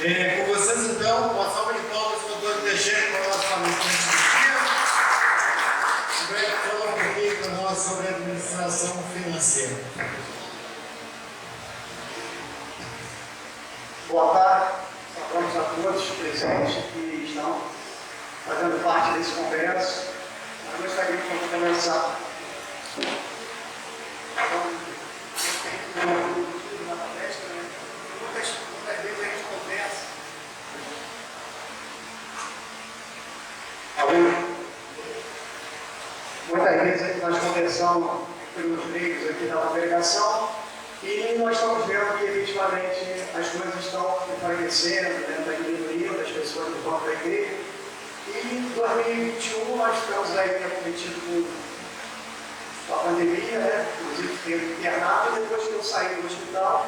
Com vocês, então, uma salva de palmas para o Dr. Teixeira, para a nossa palestrante do dia. Vai falar um pouquinho para nós sobre a administração financeira. Boa tarde, saudamos a todos presentes que estão fazendo parte desse congresso. Eu gostaria de começar. Muitas vezes nós conversamos pelos meios aqui da congregação e nós estamos vendo que efetivamente as coisas estão enfraquecendo, está diminuindo as pessoas que vão para a igreja. E em 2021 nós estamos aí acometidos com a pandemia, né? Inclusive fiquei internado, e depois que eu saí do hospital,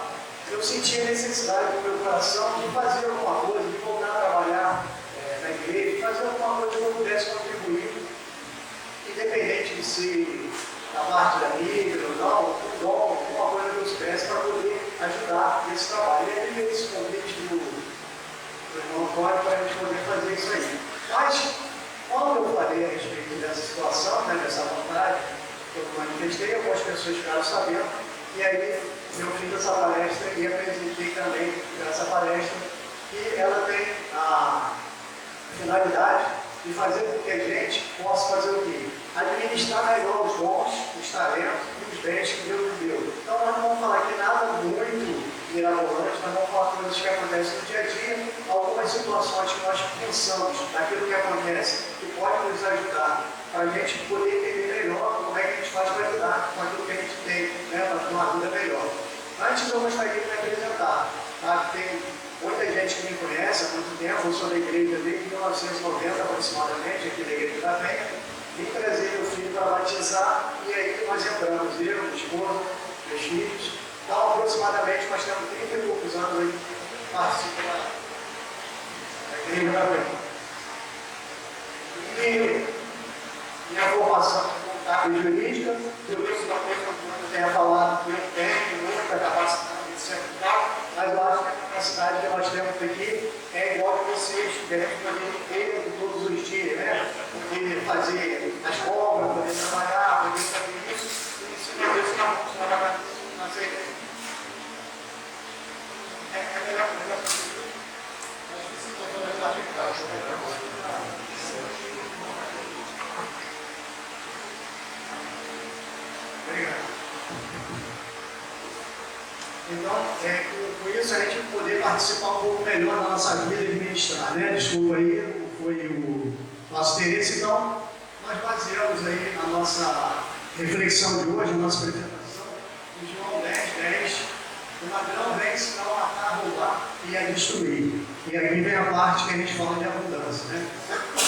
eu senti a necessidade do meu coração de fazer alguma coisa, de voltar a trabalhar na igreja, de fazer alguma coisa que eu pudesse contribuir, independente de ser da parte da mídia ou não, um dom, alguma coisa que eu soubesse para poder ajudar nesse trabalho. E aí veio esse convite do irmão Antônio para a gente poder fazer isso aí. Mas, quando eu falei a respeito dessa situação, né, dessa vontade que eu manifestei, algumas pessoas ficaram sabendo, e aí eu fiz essa palestra e apresentei também essa palestra, que ela tem a finalidade de fazer com que a gente possa fazer o quê? Administrar melhor os dons, os talentos e os bens que Deus nos deu. Então nós não vamos falar aqui nada muito mirabolante, nós vamos falar coisas que acontecem no dia a dia, algumas situações que nós pensamos daquilo que acontece, que pode nos ajudar, para a gente poder entender melhor como é que a gente faz para ajudar com aquilo que a gente tem, né, para ter uma vida melhor. Antes eu gostaria de me apresentar, tá? Tem muita gente que me conhece há muito tempo, eu sou da igreja desde 1990 aproximadamente, aqui da igreja da Penha. Vim trazer meu filho para batizar e aí nós entramos, eu, minha esposa, meus filhos. Então, aproximadamente, nós temos 30 e poucos anos aí participando da igreja da Penha. E minha formação contábil jurídica, eu penso que a coisa que eu tenha falado que eu tenho muita capacidade de ser tal, mas eu acho que a capacidade que nós temos aqui é igual que vocês devem poder ter todos os dias, né? Poder fazer as compras, poder trabalhar, poder fazer isso, e se não Deus não trabalhar na igreja. É melhor que Então, com isso a gente poder participar um pouco melhor da nossa vida e administrar, né? Desculpa aí, foi o nosso interesse. Então, nós baseamos aí a nossa reflexão de hoje, a nossa apresentação, em João 10:10. O ladrão vem senão matar, roubar e a destruir. E aqui vem a parte que a gente fala de abundância, né?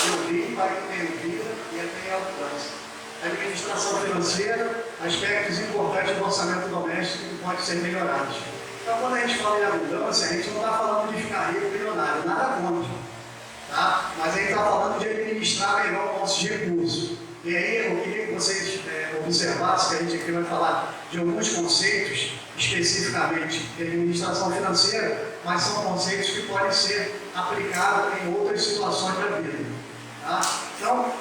Eu vim para que tenha vida e a tenha abundância. Administração financeira, aspectos importantes do orçamento doméstico que podem ser melhorados. Então, quando a gente fala em abundância, a gente não está falando de ficar rico milionário, nada contra, tá? Mas a gente está falando de administrar melhor nossos recursos. E aí, eu queria que vocês observassem que a gente aqui vai falar de alguns conceitos, especificamente de administração financeira, mas são conceitos que podem ser aplicados em outras situações da vida, tá? Então,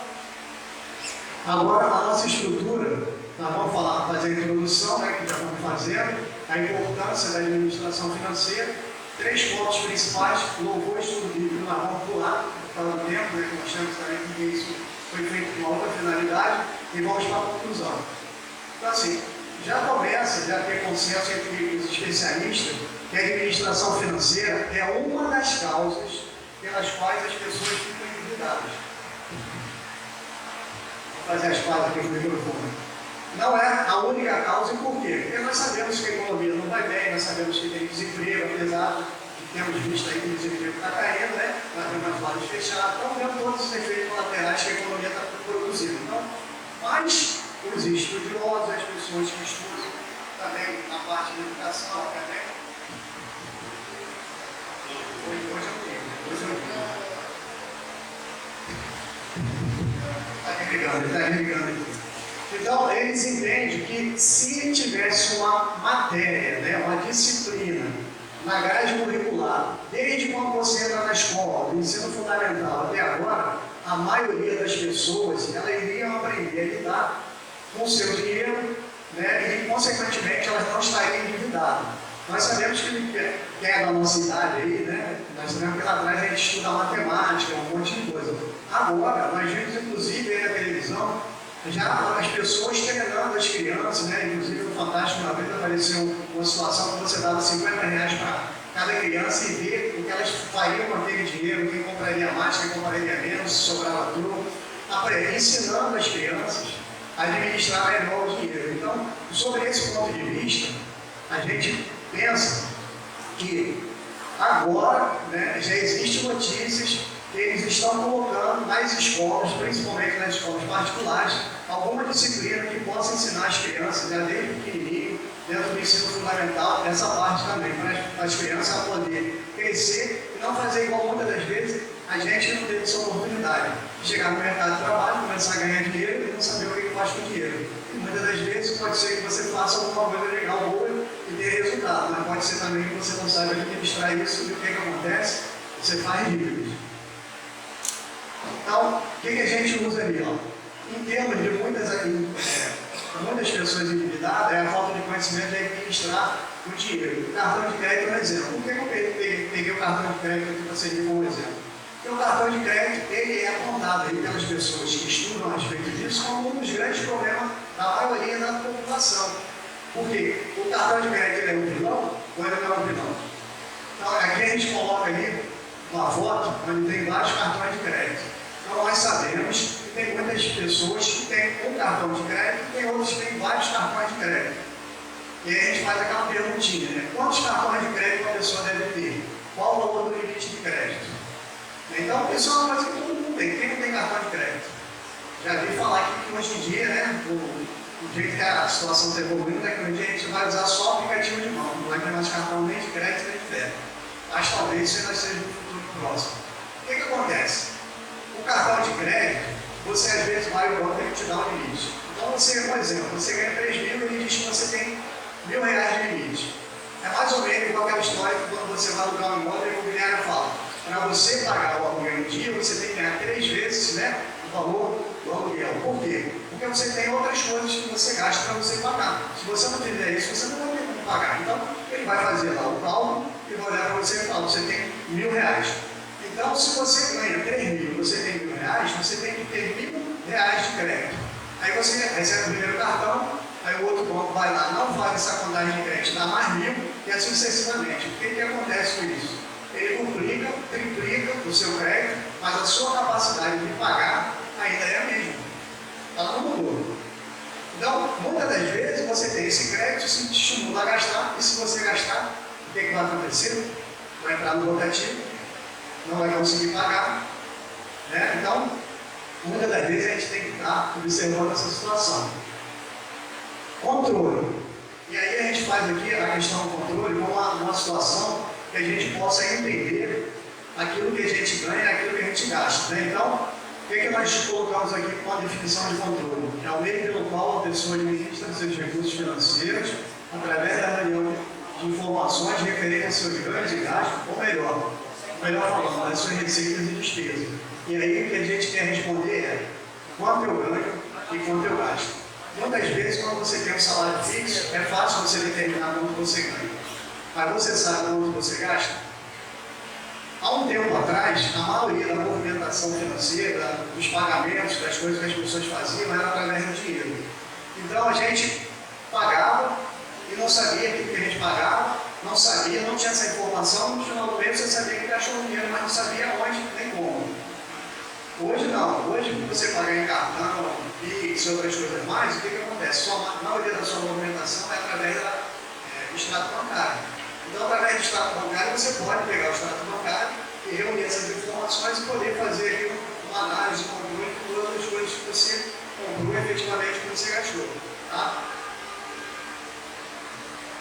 agora, a nossa estrutura, nós vamos fazer a introdução, né, que já vamos fazendo, a importância da administração financeira, 3 pontos principais, louvor, estudo bíblico, nós vamos pular, para o tempo, né, que nós temos também, porque isso foi feito com uma outra finalidade, e vamos para a conclusão. Então, assim, já começa a ter consenso entre os especialistas que a administração financeira é uma das causas pelas quais as pessoas ficam endividadas. Fazer as pazes aqui com o microfone. Não é a única causa, e por quê? Porque nós sabemos que a economia não vai bem, nós sabemos que tem desemprego, apesar de termos visto aí que o desemprego está caindo, né? Nós temos as lojas fechadas, então vemos todos os efeitos colaterais que a economia está produzindo. Então, mas os estudiosos, as pessoas que estudam também na parte da educação, também. Hoje eu tenho. Está ligando aqui. Então, eles entendem que se tivesse uma matéria, né, uma disciplina na grade curricular, desde uma escola, do ensino fundamental até agora, a maioria das pessoas, ela iriam aprender a lidar com o seu dinheiro, né, e, consequentemente, elas não estariam endividadas. Nós sabemos que quem é da nossa idade aí, né, nós sabemos que lá atrás a gente estuda matemática, um monte de coisa. Agora, nós vimos, inclusive, aí na televisão, já as pessoas treinando as crianças, né, inclusive no Fantástico, uma vez apareceu uma situação que você dava R$50 para cada criança e ver o que elas fariam com aquele dinheiro, quem compraria mais, quem compraria menos, se sobrava tudo, ensinando as crianças a administrar melhor o dinheiro. Então, sobre esse ponto de vista, a gente pensa que agora, né, já existem notícias que eles estão colocando nas escolas, principalmente nas escolas particulares, alguma disciplina que possa ensinar as crianças, já desde pequenininho, dentro do ensino fundamental, essa parte também, para as crianças a poder crescer e não fazer igual muitas das vezes a gente não teve essa oportunidade de chegar no mercado de trabalho, começar a ganhar dinheiro e não saber o que faz com o dinheiro. E muitas das vezes pode ser que você faça alguma coisa legal, boa e dê resultado, mas pode ser também que você não saiba administrar isso e o que acontece? Você faz dívidas. Então, o que a gente usa ali? Em termos de muitas pessoas endividadas, é a falta de conhecimento de administrar o dinheiro. O cartão de crédito é um exemplo. Por que eu peguei o cartão de crédito aqui para servir como exemplo? Porque o cartão de crédito ele é apontado aí pelas pessoas que estudam a respeito disso como um dos grandes problemas da maioria da população. Por quê? O cartão de crédito ele é um vilão ou ele não é um vilão? Então, aqui a gente coloca ali uma foto onde tem vários cartões de crédito. Então, nós sabemos que tem muitas pessoas que têm um cartão de crédito e tem outros que têm vários cartões de crédito. E aí a gente faz aquela perguntinha, né? Quantos cartões de crédito uma pessoa deve ter? Qual o valor do limite de crédito? Então, isso é uma coisa que todo mundo tem. Quem não tem cartão de crédito? Já vi falar aqui que hoje em dia, né, o jeito que a situação está evoluindo, é que hoje em dia a gente vai usar só aplicativo de mão. Não vai ter mais cartão nem de crédito nem de débito. Mas talvez isso ainda seja no futuro próximo. O que acontece? O cartão de crédito, você às vezes vai ao banco e te dá um limite. Então, você, por exemplo, você ganha 3 mil e ele diz que você tem R$1.000 de limite. É mais ou menos igual aquela história que quando você vai alugar um imóvel, o imobiliário fala, para você pagar o aluguel em dia, você tem que ganhar 3 vezes, né, o valor do aluguel. Por quê? Porque você tem outras coisas que você gasta para você pagar. Se você não fizer isso, você não vai ter como pagar. Então, ele vai fazer lá o cálculo e vai olhar para você e falar, você tem R$1.000. Então, se você ganha 3 mil e você tem R$1.000, você tem que ter R$1.000 de crédito. Aí você recebe o primeiro cartão, aí o outro banco vai lá, não faz essa contagem de crédito, dá mais 1.000 e assim sucessivamente. O que acontece com isso? Ele duplica, triplica o seu crédito, mas a sua capacidade de pagar ainda é a mesma. Ela não mudou. Então, muitas das vezes você tem esse crédito, isso te estimula a gastar, e se você gastar, o que vai acontecer? Vai entrar no rotativo, não vai conseguir pagar. Né? Então, muitas das vezes a gente tem que estar observando essa situação. Controle. E aí a gente faz aqui a questão do controle como uma situação que a gente possa entender aquilo que a gente ganha e aquilo que a gente gasta. Né? Então, o que nós colocamos aqui com a definição de controle? É o meio pelo qual a pessoa administra seus recursos financeiros através da reunião de informações referentes a seus ganhos e gastos, ou melhor falando, das suas receitas e despesas. E aí o que a gente quer responder é quanto eu ganho e quanto eu gasto. Muitas vezes, quando você tem um salário fixo, é fácil você determinar quanto você ganha. Mas você sabe quanto você gasta? Há um tempo atrás, a maioria da movimentação financeira, dos pagamentos, das coisas que as pessoas faziam, era através do dinheiro. Então a gente pagava e não sabia o que a gente pagava, não sabia, não tinha essa informação, no final do mês você sabia que gastou dinheiro, mas não sabia onde nem como. Hoje não, hoje você paga em cartão, Pix e outras coisas mais, o que acontece? A maioria da sua movimentação é através do extrato bancário. Então, através do extrato bancário, você pode pegar o extrato bancário e reunir essas informações e poder fazer aqui uma análise, um controle de todas as coisas que você comprou efetivamente que você gastou. Tá?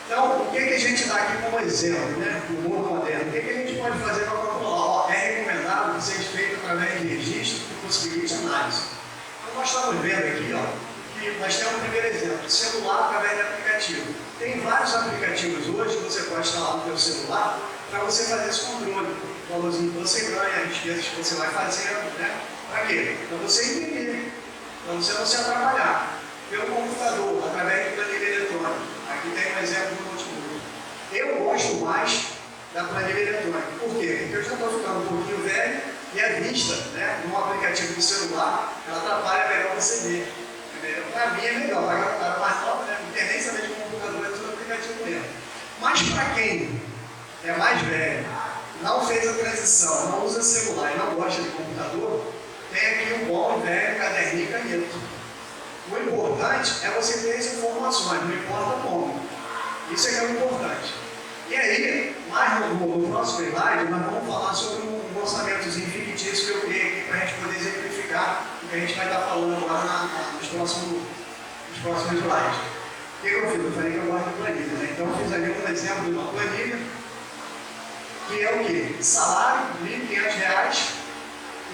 Então, o que a gente dá aqui como exemplo, né, no mundo moderno? O que a gente pode fazer para controlar? É recomendado que seja feito através de registro que possibilite análise. Então, nós estamos vendo aqui, que nós temos o primeiro exemplo, celular através de aplicativo. Tem vários aplicativos hoje que você pode instalar no seu celular para você fazer esse controle. valorzinho que você ganha, as despesas que você vai fazendo, né? Para quê? Para você entender, para você não se atrapalhar. Pelo computador, através do planilha eletrônica. Aqui tem um exemplo do notebook. Eu gosto mais da planilha eletrônica. Por quê? Porque eu já estou ficando um pouquinho velho e a vista, né, num aplicativo do celular, ela atrapalha melhor você ver. Para mim é melhor, para o cara mais nova, né? Não tem nem saber de computador, é tudo aplicativo mesmo. Mas para quem é mais velho, não fez a transição, não usa celular e não gosta de computador, tem aqui um bom e velho caderninho e caneta. O importante é você ter as informações, não importa como. Isso é que é o importante. E aí, mais no próximo slide, nós vamos falar sobre um orçamentozinho fictício que eu criei aqui para a gente poder exemplificar o que a gente vai estar falando agora nos próximos slides. O que eu fiz? Eu falei que eu gosto de planilha, né? Então eu fiz ali um exemplo de uma planilha, que é o quê? Salário, R$ 1.500.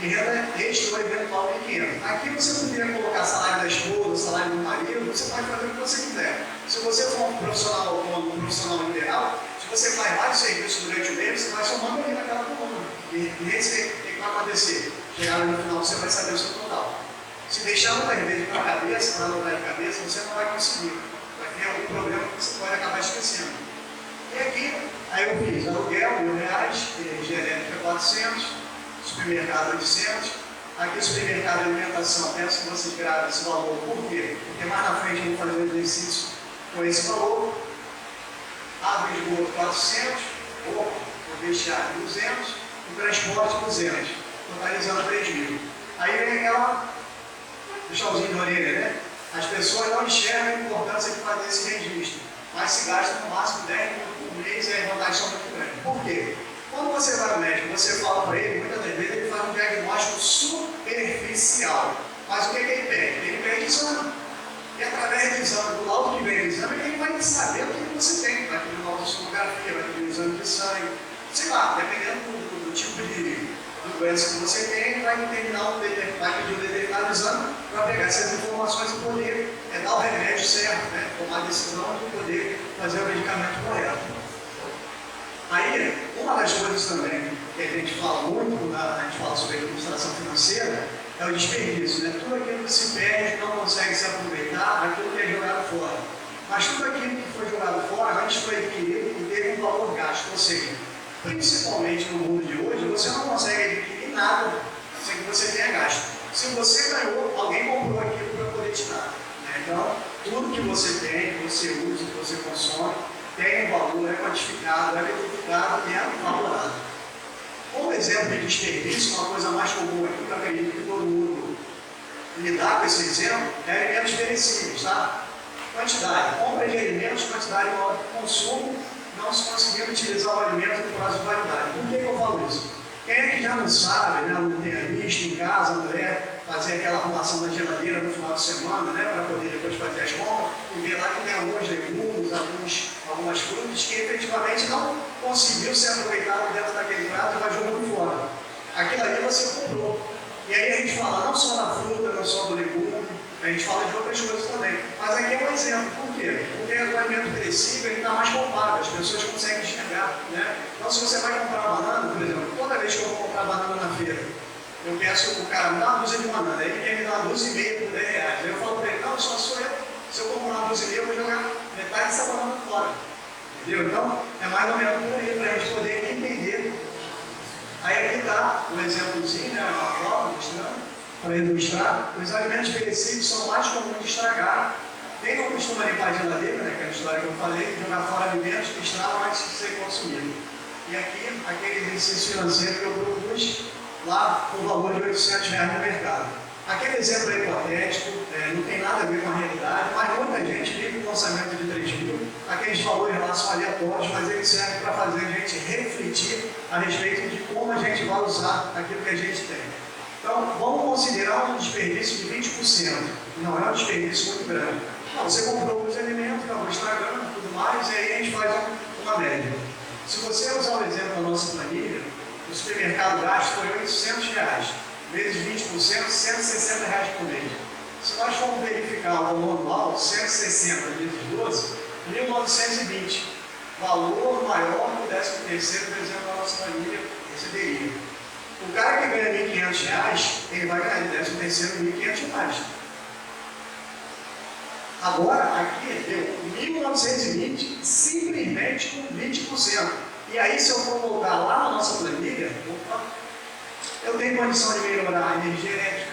E renda extra ou eventual pequeno. Aqui você poderia colocar salário da esposa, salário do marido, você pode fazer o que você quiser. Se você for um profissional autônomo, um profissional liberal, se você faz vários serviços durante o mês, você vai somando ali naquela coluna. E esse o que vai acontecer? Chegar no final, você vai saber o seu total. Se deixar muitas vezes para a cabeça, para anotar de cabeça, você não vai conseguir. Vai ter algum problema que você pode acabar esquecendo. E aqui, aí eu fiz aluguel, R$ 1.000, energia elétrica 400, supermercado 800, aqui o supermercado de alimentação, peço que vocês gravem esse valor, por quê? Porque mais na frente eu vou fazer um exercício com esse valor, água de esgoto 400, o vestiário 200, o transporte 200, totalizando 3.000. Aí vem aquela puxãozinho de orelha, né? As pessoas não enxergam a importância de fazer esse registro, mas se gasta no máximo 10 mil por mês e as vantagens são muito grandes. Por quê? Quando você vai ao médico, você fala para ele, muitas das vezes ele faz um diagnóstico superficial. Mas o que ele pede? Ele pede exame. E através do exame, do laudo que vem do exame, ele vai saber o que você tem. Vai pedir uma ultrassonografia, vai pedir um exame de sangue. Sei lá, dependendo do tipo de doença que você tem, ele vai determinar vai pedir um determinado exame para pegar essas informações e poder dar o remédio certo, né? Tomar a decisão de poder fazer o medicamento correto. Aí, uma das coisas também que a gente fala muito quando a gente fala sobre administração financeira é o desperdício, né? Tudo aquilo que se perde, não consegue se aproveitar, aquilo que é jogado fora. Mas tudo aquilo que foi jogado fora, antes foi adquirido e teve um valor gasto. Ou seja, principalmente no mundo de hoje, você não consegue adquirir nada sem que você tenha gasto. Se você ganhou, alguém comprou aquilo para poder te dar. Né? Então, tudo que você tem, que você usa, que você consome, tem um valor, é quantificado, é verificado e é valorado. Como exemplo de desperdício, uma coisa mais comum aqui, que eu acredito que todo mundo lidar com esse exemplo, é alimentos perecíveis, tá? Quantidade, compra de alimentos, quantidade maior de consumo, não se conseguir utilizar o alimento no prazo de validade. Por que eu falo isso? Quem é que já não sabe, né, não tenha visto em casa, a mulher fazer aquela arrumação na geladeira no final de semana, né, para poder depois fazer as compras, e ver lá que tem alguns legumes, algumas frutas que efetivamente não conseguiu ser aproveitado dentro daquele prato e vai jogando fora. Aquilo ali você comprou. E aí a gente fala não só da fruta, não só do legume, a gente fala de outras coisas também. Mas aqui é um exemplo. Por quê? Porque o alimento perecível ele está mais palpável, as pessoas conseguem enxergar. Né? Então, se você vai comprar banana, por exemplo, toda vez que eu vou comprar banana na feira, eu peço o cara, me dá uma dúzia de banana, ele quer me dar uma dúzia e meia por R$10. Aí eu falo para ele, não, só sou eu. Se eu comprar uma dúzia e meia, eu vou jogar metade dessa banana fora. Entendeu? Então, é mais ou menos por aí, para a gente poder entender. Aí aqui está um exemplozinho, né, uma prova mostrando. Para ilustrar, os alimentos perecíveis são mais comuns de estragar. Quem não costuma limpar a geladeira, né, que é a história que eu falei, jogar fora alimentos que estragam antes de ser consumido. E aqui, aquele exercício financeiro que eu propus lá com o valor de R$800 no mercado. Aquele exemplo é hipotético, não tem nada a ver com a realidade, mas muita gente vive com um orçamento de 3.000, aqueles valores lá são aleatórios, mas eles servem para fazer a gente refletir a respeito de como a gente vai usar aquilo que a gente tem. Então, vamos considerar um desperdício de 20%. Não é um desperdício muito grande. Não, você comprou os alimentos, acabou estragando e tudo mais, e aí a gente faz uma média. Se você usar o exemplo da nossa planilha, o supermercado gasto foi R$800, vezes 20%, R$160 por mês. Se nós formos verificar o valor anual, 160 vezes 12, 1.920. Valor maior do 13º, por exemplo, da nossa planilha, receberia. O cara que ganha R$1.500, ele vai ganhar de 13º R$1.500. Agora, aqui deu 1.920, simplesmente com 20%. E aí, se eu for voltar lá na nossa planilha, eu tenho condição de melhorar a energia elétrica.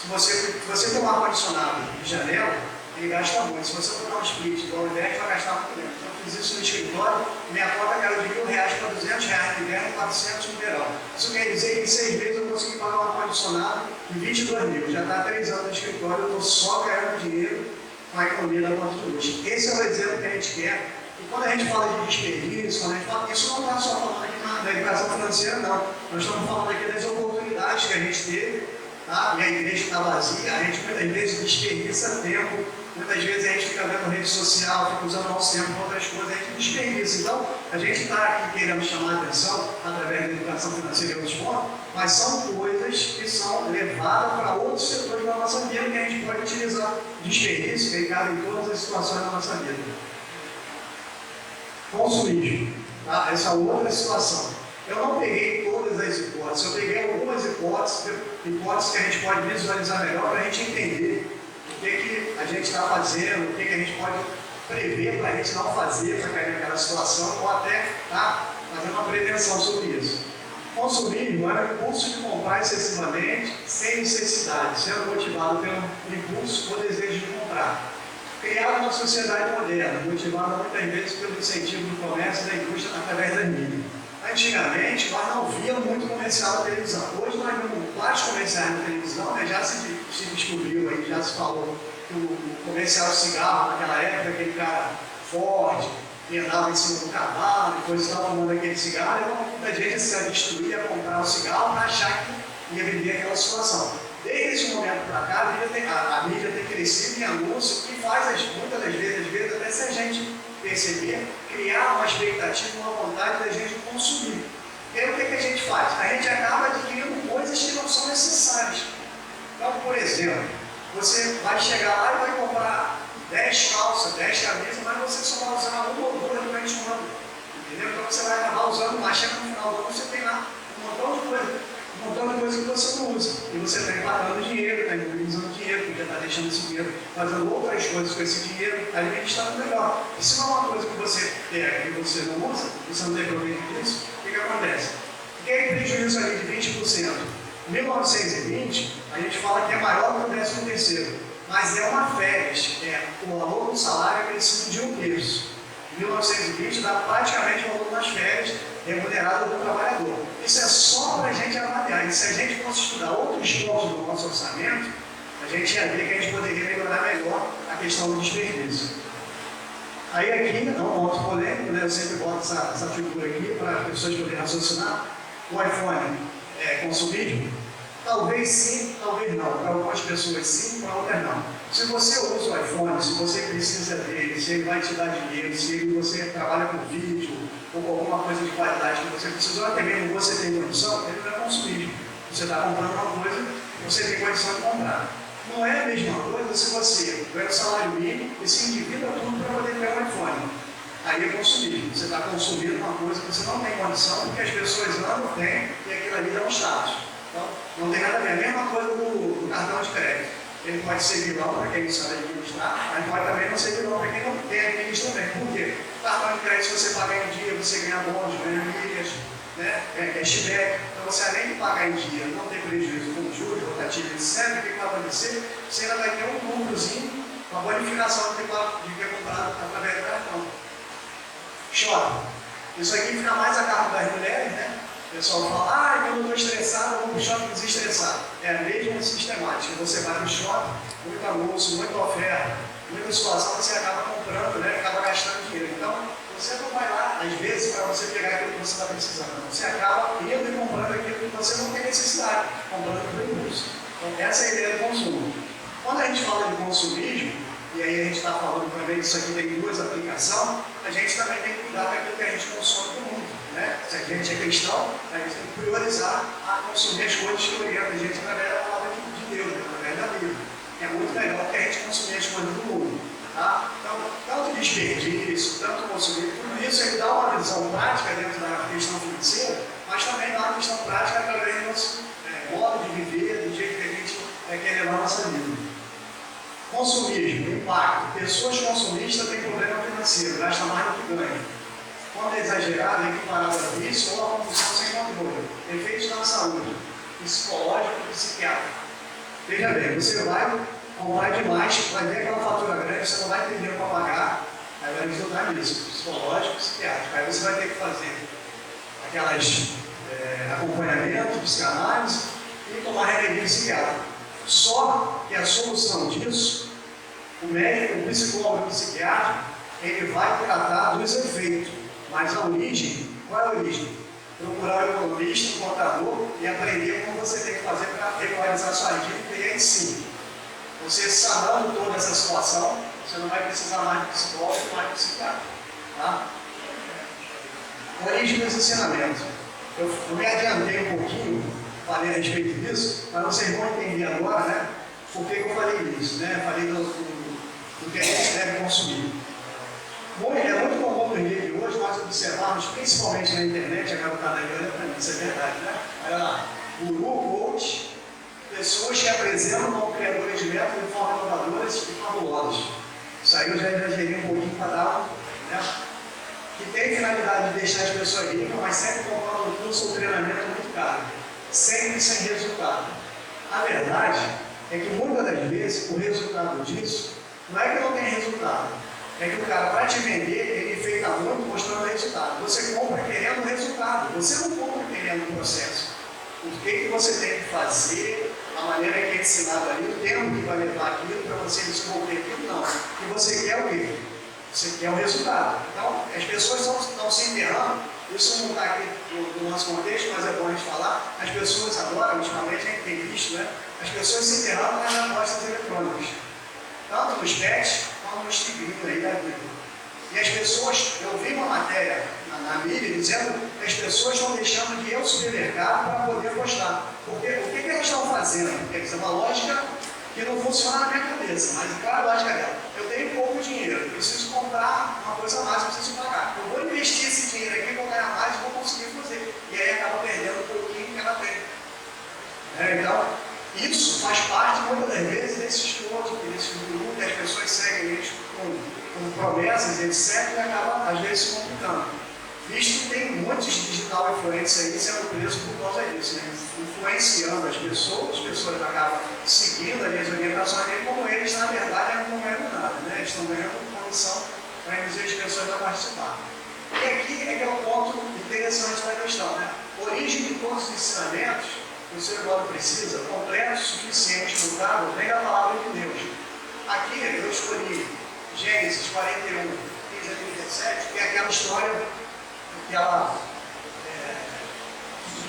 Se você tomar ar-condicionado de janela, ele gasta muito. Se você botar um split do Alvec, vai gastar muito menos. Então, eu fiz isso no escritório, minha conta caiu de R$1.000 para R$200 no inverno, 400 no verão. Isso quer dizer que em 6 meses eu consegui pagar um ar-condicionado de 22 mil. Já está há 3 anos no escritório, eu estou só ganhando dinheiro com a economia da conta de luz. Esse é o exemplo que a gente quer. E quando a gente fala de desperdício, quando a gente fala, isso não está só falando aqui da educação financeira, não. Nós estamos falando aqui das oportunidades que a gente teve, tá? E a igreja está vazia, a gente muitas vezes desperdiça tempo, muitas vezes a gente fica vendo rede social, fica usando nosso tempo para outras coisas, a gente desperdiça. Então, a gente está aqui querendo chamar a atenção através da educação financeira e outros pontos, mas são coisas que são levadas para outros setores da nossa vida que a gente pode utilizar desperdício, que cabe em todas as situações da nossa vida. Consumismo, tá? Essa é outra situação. Eu não peguei todas as hipóteses, eu peguei algumas hipóteses que a gente pode visualizar melhor para a gente entender o que a gente está fazendo, o que a gente pode prever para a gente não fazer, para cair naquela situação, ou até fazer uma prevenção sobre isso. Consumismo é o impulso de comprar excessivamente, sem necessidade, sendo motivado pelo impulso ou desejo de comprar. Criado na sociedade moderna, motivada muitas vezes pelo incentivo do comércio e da indústria através da mídia. Antigamente, nós não víamos muito comercial na televisão. Hoje nós vemos vários comerciais na televisão, né? Já se descobriu aí, já se falou que o comercial de cigarro, naquela época, aquele cara forte, que andava em cima do cavalo, depois estava fumando aquele cigarro, e muita gente se destruía a comprar o cigarro para achar que ia vender aquela situação. Desde esse momento para cá, a mídia tem crescido em anúncio que faz, muitas das vezes, até se a gente perceber, criar uma expectativa, uma vontade da gente consumir. E aí o que a gente faz? A gente acaba adquirindo coisas que não são necessárias. Então, por exemplo, você vai chegar lá e vai comprar 10 calças, 10 camisas, mas você só vai usar uma ou duas durante um ano. Entendeu? Então você vai acabar usando, mas chega no final do ano, você tem lá um montão de coisa. Um montão de coisa que você não usa. E você está empatando dinheiro, está economizando dinheiro, porque está deixando esse dinheiro, fazendo outras coisas com esse dinheiro, administrando melhor. E se não é uma coisa que você pega e você não usa, você não tem proveito disso, o que acontece? Tem prejuízo ali de 20%. Em 1920, a gente fala que é maior que o 13º, mas é uma férias. O valor do salário é crescido de 1/3. Em 1920 dá praticamente o valor das férias remunerado do trabalhador. Isso é só para a gente avaliar. E se a gente fosse estudar outros pontos do nosso orçamento, a gente ia ver que a gente poderia melhorar melhor a questão do desperdício. Aí aqui, é um ponto polêmico, né? Eu sempre boto essa figura aqui para as pessoas poderem raciocinar. O iPhone é consumismo? Talvez sim, talvez não. Para algumas pessoas sim, para outras não. Se você usa o iPhone, se você precisa dele, se ele vai te dar dinheiro, se você trabalha com vídeo ou com alguma coisa de qualidade que você precisa, ou até mesmo você tem condição, ele não é consumismo. Você está comprando uma coisa que você tem condição de comprar. Não é a mesma coisa se você ganha o salário mínimo e se endivida tudo para poder ter um iPhone. Aí é consumismo. Você está consumindo uma coisa que você não tem condição, porque as pessoas não têm e aquilo ali dá um status. Então, não tem nada a ver. A mesma coisa do cartão de crédito. Ele pode ser vilão para quem não sabe administrar, mas pode também não ser vilão para quem não tem administra também. Por quê? Cartão de crédito, se você pagar em dia, você ganha bônus, ganha milhas, né? Ganha cashback. Então, você além de pagar em dia, não ter prejuízo com juros, rotativo, etc., o que vai acontecer? Você ainda vai ter um lucrozinho, uma bonificação de ter comprado através do cartão. Shopping. Isso aqui fica mais a cargo das mulheres, né? O pessoal fala, quando eu estou estressado, eu vou para o shopping desestressar. É a mesma sistemática. Você vai para o shopping, muito anúncio, muita oferta, muita situação, você acaba comprando, né? Acaba gastando dinheiro. Então, você não vai lá, às vezes, para você pegar aquilo que você está precisando. Você acaba indo e comprando aquilo que você não tem necessidade, comprando pelo impulso. Então, essa é a ideia do consumo. Quando a gente fala de consumismo, e aí a gente está falando também que isso aqui tem duas aplicações, a gente também tem que cuidar daquilo que a gente consome do mundo. Né? Se a gente é cristão, a gente tem que priorizar a consumir as coisas que orientam a gente através da palavra de Deus, através da Bíblia. É muito melhor que a gente consumir as coisas do mundo. Tá? Então, tanto desperdício, tanto consumir, tudo isso ele dá uma visão prática dentro da questão financeira, mas também dá uma questão prática através do nosso modo de viver, do jeito que a gente quer levar a nossa vida. Consumismo, impacto. Pessoas consumistas têm problema financeiro, gastam mais do que ganham. Quando é exagerado, é equiparado a vício ou a compulsão sem controle. Efeitos na saúde, psicológico e psiquiátrico. Veja bem, você vai comprar demais, vai ver aquela fatura grande, você não vai ter dinheiro para pagar, aí vai resultar nisso, psicológico e psiquiátrico. Aí você vai ter que fazer aquelas acompanhamento, psicanálise e tomar remédio psiquiátrico. Só que a solução disso, o médico, o psicólogo, o psiquiatra, ele vai tratar dos efeitos, mas a origem, qual é a origem? Procurar um economista, um contador e aprender como você tem que fazer para regularizar sua dívida e aí sim, você sanando toda essa situação, você não vai precisar mais de psicólogo, mais de psiquiatra. Tá? Origem dos ensinamentos. Eu me adiantei um pouquinho, falei a respeito disso, mas vocês vão entender agora, né? Por que eu falei isso, né? Falei do que a gente deve consumir. É muito comum no dia de hoje nós observarmos, principalmente na internet, a garotada aí olha para mim, isso é verdade, né? Olha lá, guru, coach, pessoas que apresentam como criadores de métodos de forma inovadoras e fabulosas. Isso aí eu já exagerei um pouquinho para dar, né? Que tem finalidade de deixar as pessoas ricas, mas sempre comprando um curso ou treinamento muito caro, sempre sem resultado. A verdade é que muitas das vezes o resultado disso não é que não tem resultado, é que o cara, para te vender, ele feita muito mostrando resultado. Você compra querendo resultado, você não compra querendo o processo. O que você tem que fazer, a maneira que é ensinado ali, o tempo que vai levar aquilo para você desenvolver aquilo, não. E você quer o quê? Você quer o resultado. Então, as pessoas estão se enterrando, isso não está aqui no nosso contexto, mas é bom a gente falar. As pessoas agora, ultimamente, a gente tem visto, né? As pessoas se enterrando nas apostas eletrônicas. Tanto nos pets, quanto nos tigrinhos aí da vida. E as pessoas, eu vi uma matéria na mídia dizendo que as pessoas estão deixando de ir ao supermercado para poder postar. Porque o que elas estão fazendo? Quer dizer, uma lógica que não funciona na minha cabeça, mas qual é a lógica dela? Eu tenho pouco dinheiro, eu preciso comprar uma coisa a mais, eu preciso pagar. Eu vou investir esse dinheiro aqui, vou ganhar mais e vou conseguir fazer. E aí acaba perdendo um pouquinho que ela tem. Então, isso faz parte, muitas das vezes, desses coaches, desses grupos, que as pessoas seguem eles com promessas, etc., e acaba, às vezes, se complicando. Visto que tem muitos digital influencers aí sendo presos por causa disso, né? Influenciando as pessoas acabam seguindo as orientações dele, como eles, na verdade, não ganham nada, né? Eles estão ganhando comissão para induzir as pessoas a participar. E aqui é que é o ponto interessante da questão, né? Origem de todos os ensinamentos, o ser humano precisa, completo, suficiente, mutável, vem da palavra de Deus. Aqui eu escolhi Gênesis 41, 15 a 37, que é aquela história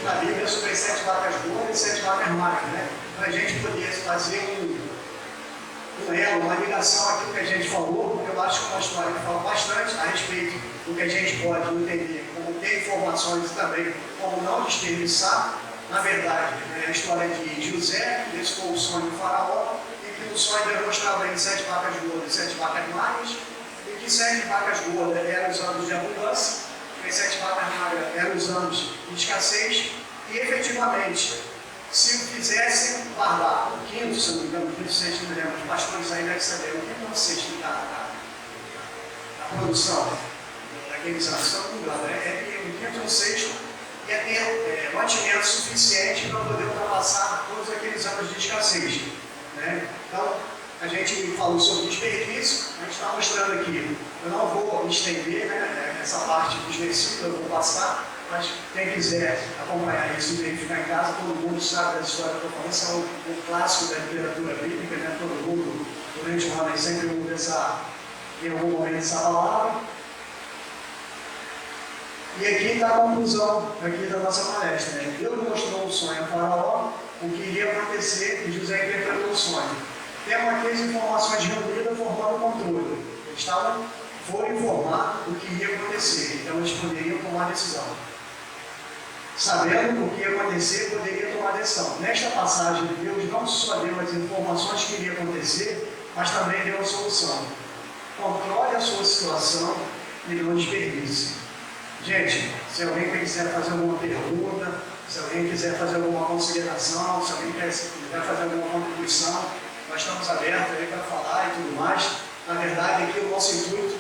na Bíblia sobre as 7 vacas gordas e 7 vacas magras, né? Para a gente poder fazer um elo, uma ligação àquilo que a gente falou, porque eu acho que é uma história que fala bastante a respeito do que a gente pode entender, como ter informações e também como não desperdiçar. Na verdade, é a história de José, que desceu o sonho do faraó, e que o sonho demonstrava em 7 vacas gordas e 7 vacas magras, e que 7 vacas gordas eram os anos de abundância, e 7 vacas magras eram os anos de escassez, e efetivamente, se fizessem guardar o quinto, se não me engano, o quinto, sexto, não lembro, os pastores aí devem saber, o quinto ou sexto da produção daqueles anos, se não me engano, é o quinto ou sexto, ia ter mantimento suficiente para poder ultrapassar todos aqueles anos de escassez. Né? Então, a gente falou sobre desperdício, a gente está mostrando aqui, eu não vou me estender, né, essa parte dos versículos, eu vou passar, mas quem quiser acompanhar isso e verificar em casa, todo mundo sabe da história que eu estou falando, isso é um clássico da literatura bíblica, né? Todo mundo, durante o ano, sempre usa em algum momento essa palavra. E aqui está a conclusão aqui da nossa palestra. Né? Deus mostrou o sonho a Faraó, o que iria acontecer, e José interpretou o sonho. Temos aqui as informações reunidas formando o controle. Eles foram informar o que iria acontecer, então eles poderiam tomar decisão. Sabendo o que ia acontecer, poderia tomar decisão. Nesta passagem, Deus não só deu as informações que iria acontecer, mas também deu a solução. controle a sua situação e não desperdice. Gente, se alguém quiser fazer alguma pergunta, se alguém quiser fazer alguma consideração, se alguém quiser fazer alguma contribuição, nós estamos abertos aí para falar e tudo mais. Na verdade, aqui o nosso intuito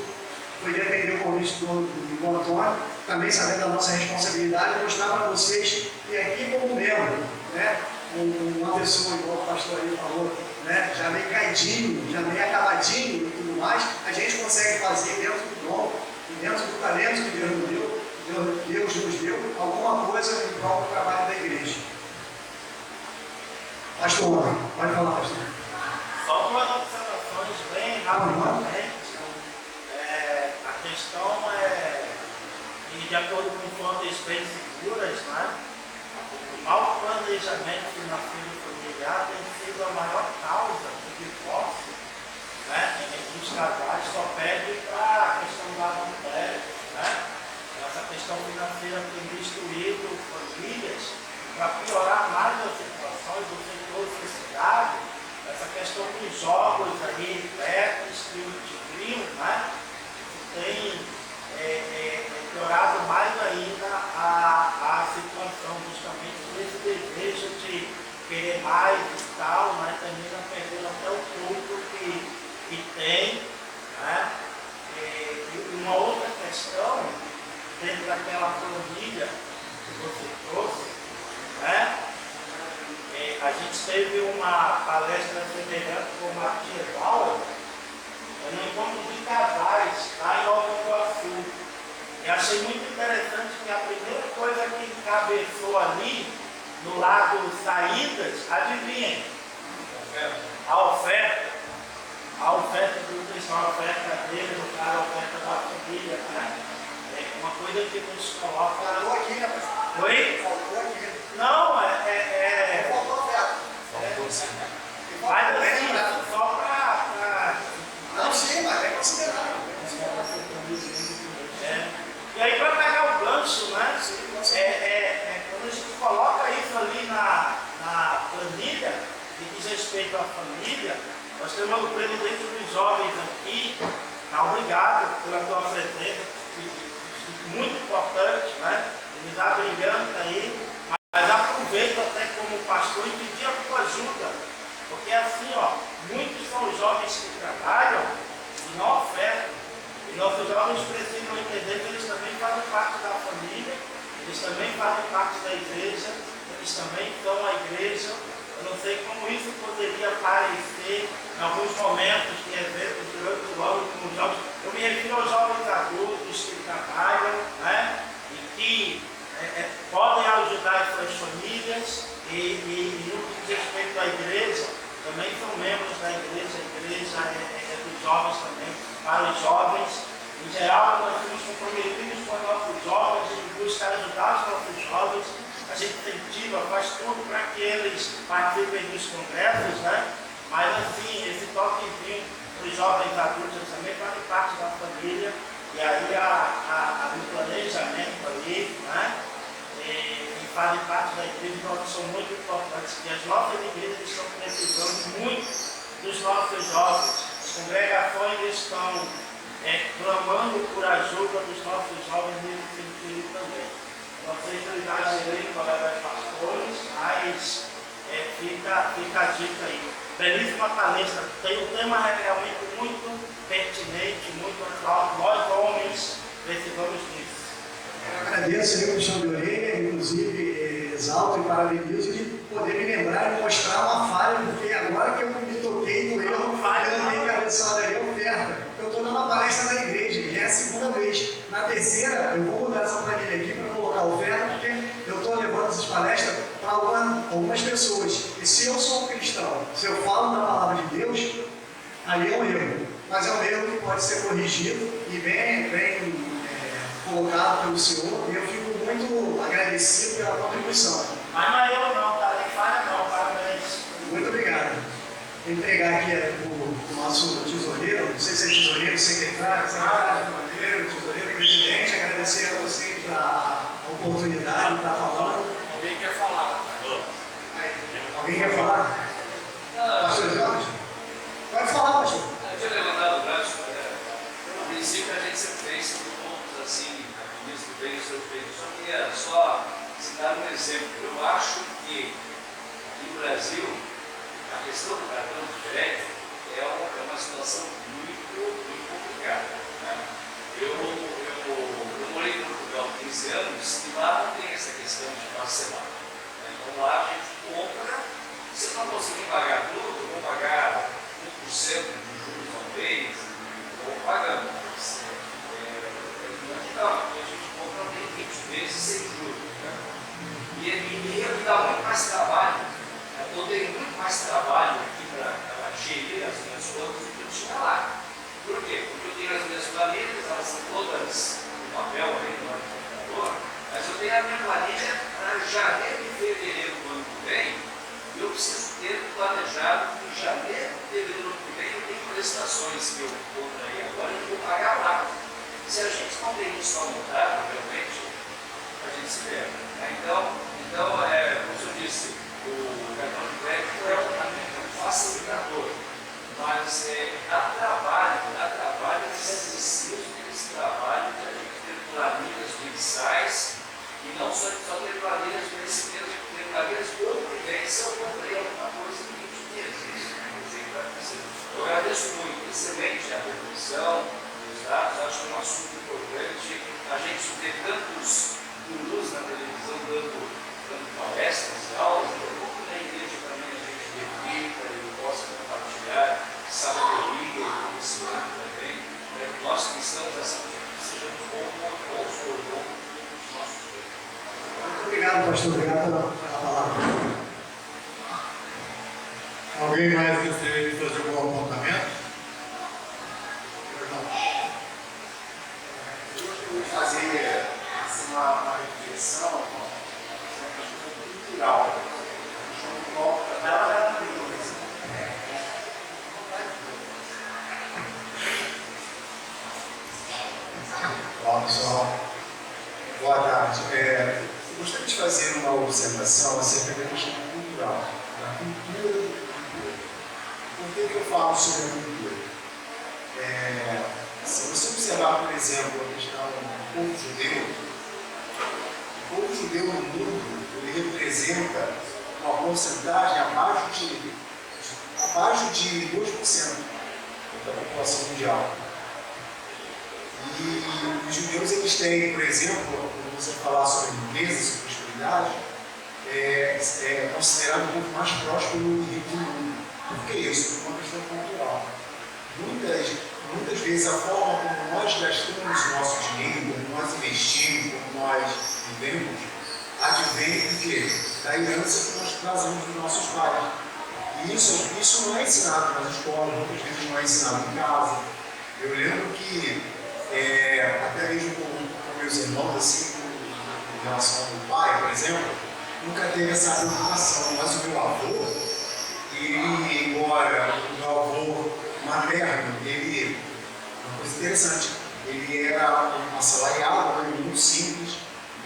foi defender o convite do Antônio, também sabendo da nossa responsabilidade, mostrar para vocês que aqui como membro, né, uma pessoa, igual o pastor aí falou, né, já meio caidinho, já meio acabadinho e tudo mais, a gente consegue fazer dentro do dom, dentro do talento que Deus nos deu, alguma coisa em prol do trabalho da igreja. Pastor, pode falar, pastor. Só duas observações bem rapidamente. A questão é, e de acordo com fontes bem seguras, né, o mau planejamento financeiro familiar tem sido a maior causa de divórcio, né, entre os casais. Só perde para a questão da mulher, né? Essa questão financeira tem destruído famílias. Para piorar mais as situações, você trouxe esse dado, essa questão dos jogos aí, bets, trio, né? Tem piorado mais ainda a situação, justamente por esse desejo de querer mais e tal, mas termina perdendo até o culto que tem, né? E uma outra questão, dentro daquela família que você trouxe, né? A gente teve uma palestra semelhante com o Martin Bauer, no encontro de casais, lá em Nova Iguaçu. E achei muito interessante que a primeira coisa que encabeçou ali, no lado saídas, adivinhem? A oferta. A oferta do cristão, a oferta dele, no caso, a oferta da família, né? É uma coisa que nos coloca. Faltou aqui, né, pastor? Oi? Faltou aqui. Não, Faltou oferta. mas assim, só para. Não, sim, mas é considerável. E aí, para pegar o gancho, né? Quando a gente coloca isso ali na planilha, que diz respeito à família, nós temos o presidente dos jovens aqui. Obrigado pela tua presença, muito importante, né? Ele está brilhando aí, mas aproveito até como pastor e pedir a tua ajuda, porque assim, ó, muitos são os jovens que trabalham e não ofertam. E nossos jovens precisam entender que eles também fazem parte da família, eles também fazem parte da igreja, eles também estão à igreja. Eu não sei como isso poderia parecer em alguns momentos de eventos durante o ano com os jovens. Eu me refiro aos jovens adultos que trabalham, né, e que podem ajudar as suas famílias e no que diz respeito à igreja, também são membros da igreja, a igreja é dos jovens também, para os jovens. Em geral, nós estamos comprometidos com os nossos jovens, a gente busca ajudar os nossos jovens, a gente incentiva, faz tudo para que eles participem dos congressos, né? Mas assim, esse toquezinho para os jovens adultos também faz parte da família, e aí o planejamento ali, né? E fazem parte da igreja, então são muito importantes, que as nossas igrejas estão precisando muito dos nossos jovens. As congregações estão clamando por ajuda dos nossos jovens nesse sentido também. Não sei se eu exagerei, colegas pastores, mas fica a dica aí. Belíssima palestra, tem um tema realmente muito pertinente, muito atual. Nós, homens, precisamos disso. Eu agradeço aí o puxão de orelha, inclusive exalto e parabenizo de poder me lembrar e mostrar uma falha, porque agora que eu me toquei no erro, eu não tenho cabeçado aí a oferta. Eu estou dando uma palestra na igreja, já é a segunda vez. Na terceira, eu vou mudar essa planilha aqui para colocar a oferta, porque eu estou levando essas palestras para algumas pessoas. E se eu sou um cristão, se eu falo da palavra de Deus, aí é um erro. Mas é um erro que pode ser corrigido e bem colocado pelo Senhor, e eu fico muito agradecido pela contribuição. Mas não é eu não, tá? Nem falha não, parabéns. Muito obrigado. Vou entregar aqui o nosso tesoureiro, não sei se é tesoureiro, secretário, tesoureiro, presidente, agradecer a vocês a oportunidade de estar falando. Alguém quer falar? Alguém quer falar? Pastor Jorge? Pode falar, pastor. Eu tinha levantado o braço bem o seu feito. Eu só queria citar um exemplo. Eu acho que no Brasil a questão do cartão de crédito é uma situação muito complicada. Né? Eu morei em Portugal há 15 anos e lá não tem essa questão de parcelar. Né? Então lá a gente compra, se não conseguir pagar tudo, vou pagar 1% de juros ao mês, vou pagando. Então, a gente compra tem 20 vezes sem juros. Né? E ele dá muito mais trabalho. Eu tenho muito mais trabalho aqui para gerir as minhas contas do que eu tinha lá. Por quê? Porque eu tenho as minhas planilhas, elas são todas no papel aí no computador, mas eu tenho a minha planilha para janeiro e fevereiro do ano que vem, e eu preciso ter planejado que em janeiro e fevereiro do ano que vem eu tenho prestações que eu contraí agora e eu vou pagar lá. Se a gente não tem isso anotado, realmente, a gente se perde. Né? Então, como eu disse, o cartão de crédito é um facilitador, mas dá trabalho excessivo esse trabalho de a gente ter planilhas mensais e não só ter planilhas de vencimento, ter planilhas de convivência. Eu comprei alguma coisa em 20 meses. Eu agradeço muito, excelente a reflexão, os dados, acho que é um assunto importante. A gente vê tantos gurus na televisão dando palestras, aulas, na igreja também a gente repita e possa compartilhar sabedoria e conhecimento também. Nós cristãos, assim, que sejamos bons por bom dos nossos dias. Muito obrigado, pastor. Obrigado pela palavra. Alguém mais gostaria de fazer algum apontamento? Eu gostaria de fazer uma reflexão cultural. Olá, pessoal. Boa tarde. Eu gostaria de fazer uma observação acerca da questão cultural, da cultura do cultura. Por que eu falo sobre a cultura? Se você observar, por exemplo, a questão do povo judeu, o povo judeu no mundo, ele representa uma porcentagem abaixo de 2% da população mundial. E os judeus, eles têm, por exemplo, quando você falar sobre riqueza, sobre prosperidade, é considerado o povo mais próspero e rico do mundo. Por que isso? Por uma questão cultural. Muitas vezes a forma como nós gastamos nosso dinheiro, como nós investimos, como nós vivemos, advém do quê? Da herança que nós trazemos dos nossos pais. E isso não é ensinado nas escolas, muitas vezes não é ensinado em casa. Eu lembro que, até mesmo com meus irmãos, assim, em relação ao meu pai, por exemplo, nunca teve essa preocupação. Mas o meu avô, ele, embora o meu avô materno, ele, uma coisa interessante, ele era um assalariado, muito simples,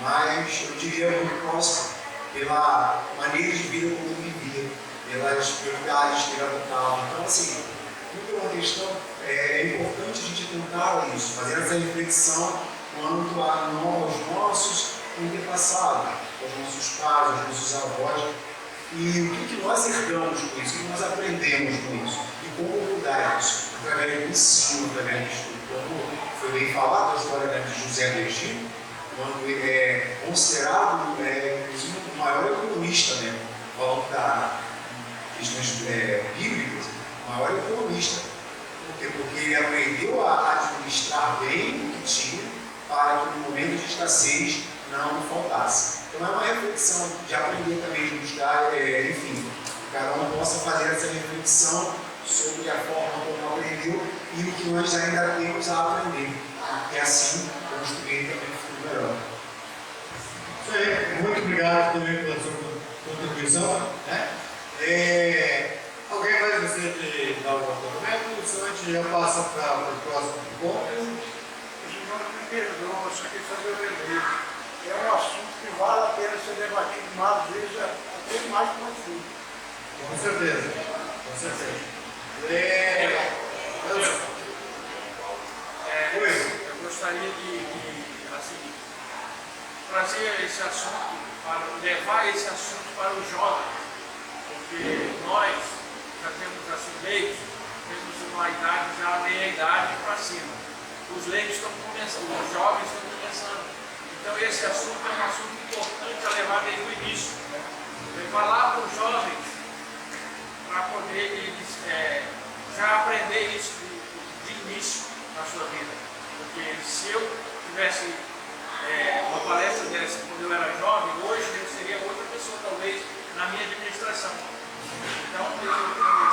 mas eu diria muito próximo pela maneira de vida como ele vivia, pelas prioridades que ele adotava. Então, assim, tudo é uma questão, é importante a gente tentar isso, fazer essa reflexão quanto aos nossos antepassados, aos nossos pais, aos nossos avós, e o que nós herdamos com isso, o que nós aprendemos com isso, e como mudar isso, através do ensino, através do estudo. Como foi bem falado a história de José do Egito, quando ele é considerado, inclusive, o maior economista, né? Falando da questões bíblicas, o maior economista. Por quê? Porque ele aprendeu a administrar bem o que tinha para que no momento de escassez não faltasse. Então é uma reflexão de aprender também, de buscar, enfim, cada um possa fazer essa reflexão sobre a forma como aprendeu e o que nós ainda temos a aprender. E assim construir também o futuro melhor. Isso aí, muito obrigado também pela sua contribuição. Né? Alguém mais gostaria de dar um apontamento? Senão a gente já passa para o próximo ponto. O senhor me perdoa, só que fazer o lembrete. É um assunto que vale a pena ser debatido mais vezes, até mais profundo. Com certeza, com certeza. Eu gostaria de assim, levar esse assunto para os jovens, porque nós já temos assim leigos, temos uma idade, já meia idade para cima. Os leigos estão começando, os jovens estão começando. Então esse assunto é um assunto importante a levar desde o início. Falar para os jovens, para poder eles já aprender isso de início na sua vida. Porque se eu tivesse uma palestra dessa quando eu era jovem, hoje eu seria outra pessoa, talvez, na minha administração. Então, eu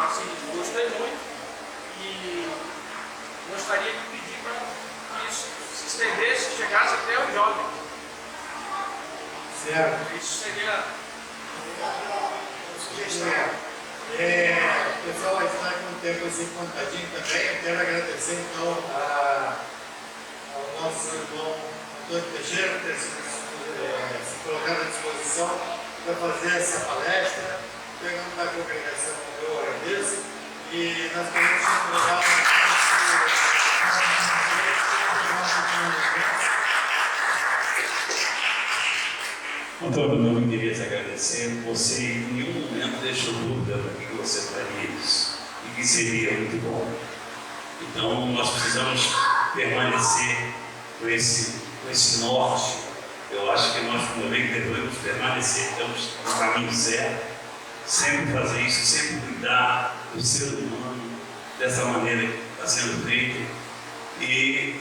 assim, gostei muito e gostaria de pedir para que isso se estendesse, chegasse até o jovem. Certo. Isso seria Pessoal, a gente está com o tempo assim contadinho também. Eu quero agradecer então ao nosso irmão Antônio Teixeira por ter se colocado à disposição para fazer essa palestra. Pegando da congregação, eu agradeço. E nós queremos entregar Antônio, eu queria te agradecer. Você em nenhum momento deixou dúvida para que você faria isso e que seria muito bom. Então, nós precisamos permanecer com esse norte. Eu acho que nós, como lei, devemos permanecer. Estamos no caminho certo. Sempre fazer isso, sempre cuidar do ser humano dessa maneira que está sendo feito. E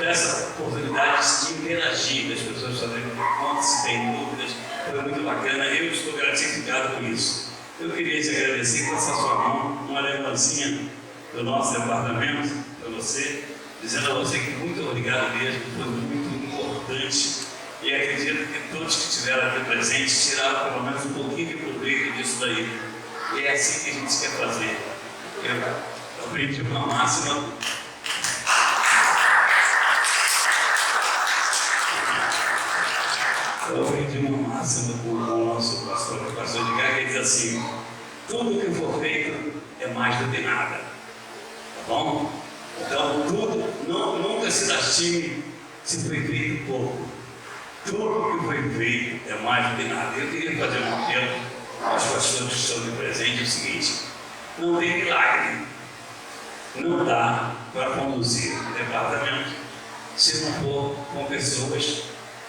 essa oportunidade de interagir, das pessoas fazerem perguntas, se têm dúvidas, foi muito bacana. Eu estou gratificado com isso. Eu queria te agradecer com essa sua mão, uma lembrancinha do nosso departamento, para você, dizendo a você que muito obrigado mesmo, foi muito importante. E acredito que todos que estiveram aqui presentes tiraram pelo menos um pouquinho de proveito disso daí. E é assim que a gente quer fazer. Eu aprendi uma máxima. Eu aprendi uma máxima com o nosso pastor de Gaga, que diz assim: tudo que for feito é mais do que nada. Tá bom? Então, nunca se lastime se foi feito pouco. Tudo que foi feito é mais do que nada. Eu queria fazer um apelo aos pastores que estão aqui presentes: o seguinte, não tem milagre. Não dá para conduzir o departamento se não for com pessoas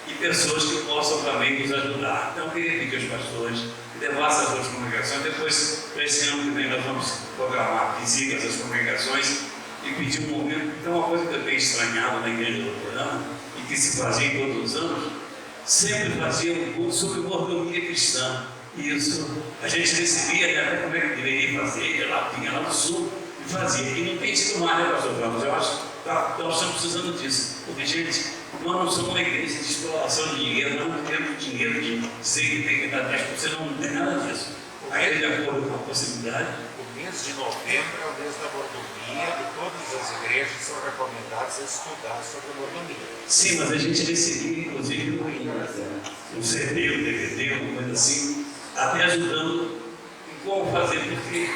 e pessoas que possam também nos ajudar. Então, eu queria pedir aos pastores que levassem as outras congregações. Depois, para esse ano que vem, nós vamos programar visitas às congregações e pedir um momento. Então, uma coisa que eu tenho estranhado na igreja do Corão e que se fazia em todos os anos, sempre fazia um curso sobre mordomia cristã. E isso a gente recebia, até como é que deveria fazer, ela vinha lá no sul e fazia. E não tem tido mais, né, pastor Ramos? Eu acho que nós estamos precisando disso. Porque, gente, nós não somos uma igreja de exploração de dinheiro, nós não temos dinheiro de dizer que tem que dar 10%, não tem nada disso. Aí, de acordo com a possibilidade. O mês de novembro é o mês da mordomia e todas as igrejas são recomendadas a estudar sobre a mordomia. Sim, mas a gente recebia, inclusive, um CD, um DVD, alguma coisa assim, até ajudando em como fazer, porque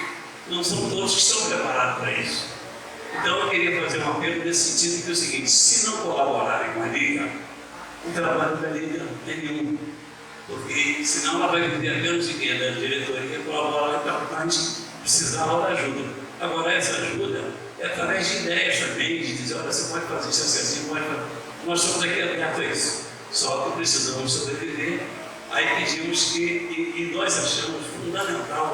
não são todos que estão preparados para isso. Então eu queria fazer um apelo nesse sentido, que é o seguinte: se não colaborarem com a Liga, o trabalho da Liga é nenhum. Porque senão ela vai viver apenas de quem? Da diretoria colaborar, então a gente precisava da ajuda. Agora essa ajuda é através de ideias também, de dizer: olha, você pode fazer isso assim, pode fazer. Nós estamos aqui abertos a isso. Só que precisamos sobreviver. Aí pedimos que, e nós achamos fundamental